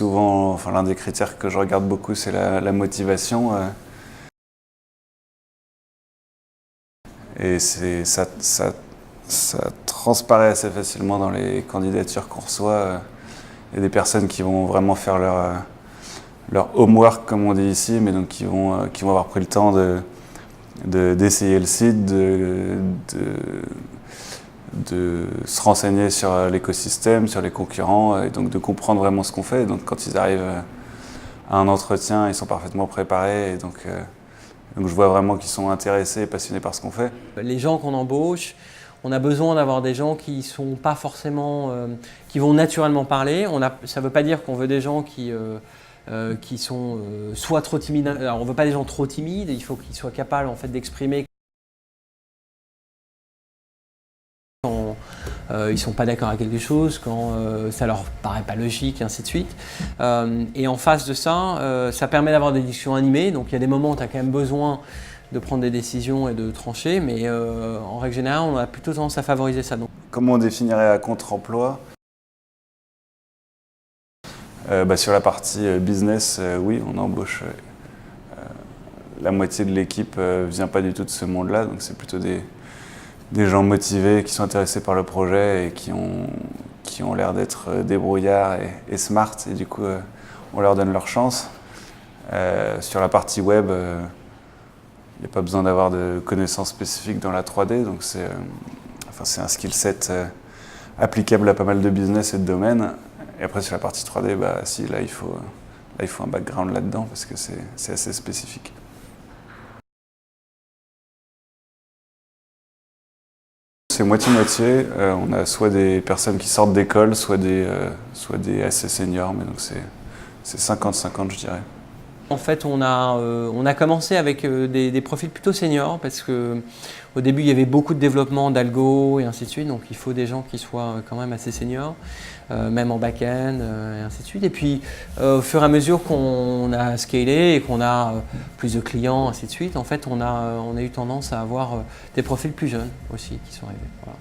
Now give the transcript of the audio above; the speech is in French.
souvent, enfin, l'un des critères que je regarde beaucoup, c'est la motivation. Et ça transparaît assez facilement dans les candidatures qu'on reçoit. Il y a des personnes qui vont vraiment faire leur homework, comme on dit ici, mais donc qui vont avoir pris le temps d'essayer le site, de se renseigner sur l'écosystème, sur les concurrents, et donc de comprendre vraiment ce qu'on fait. Et donc quand ils arrivent à un entretien, ils sont parfaitement préparés. Et donc je vois vraiment qu'ils sont intéressés et passionnés par ce qu'on fait. Les gens qu'on embauche, on a besoin d'avoir des gens qui sont pas forcément, qui vont naturellement parler. Ça ne veut pas dire qu'on veut des gens qui sont soit trop timides. Alors on ne veut pas des gens trop timides. Il faut qu'ils soient capables en fait d'exprimer quand ils ne sont pas d'accord avec quelque chose, quand ça leur paraît pas logique, et ainsi de suite. Et en face de ça, ça permet d'avoir des discussions animées. Donc il y a des moments où tu as quand même besoin de prendre des décisions et de trancher, mais en règle générale, on a plutôt tendance à favoriser ça. Donc. Comment on définirait à contre-emploi ? Sur la partie business, oui, on embauche. La moitié de l'équipe ne vient pas du tout de ce monde-là, donc c'est plutôt des gens motivés, qui sont intéressés par le projet et qui ont l'air d'être débrouillards et smart, et du coup, on leur donne leur chance. Sur la partie web, il n'y a pas besoin d'avoir de connaissances spécifiques dans la 3D, donc c'est un skill set applicable à pas mal de business et de domaines. Et après, sur la partie 3D, il faut un background là-dedans parce que c'est assez spécifique. C'est moitié-moitié. On a soit des personnes qui sortent d'école, soit des assez seniors, mais donc c'est 50-50, je dirais. En fait, on a commencé avec des profils plutôt seniors parce qu'au début, il y avait beaucoup de développement d'algo et ainsi de suite. Donc, il faut des gens qui soient quand même assez seniors, même en back-end et ainsi de suite. Et puis, au fur et à mesure qu'on a scalé et qu'on a plus de clients, ainsi de suite, en fait, on a eu tendance à avoir des profils plus jeunes aussi qui sont arrivés. Voilà.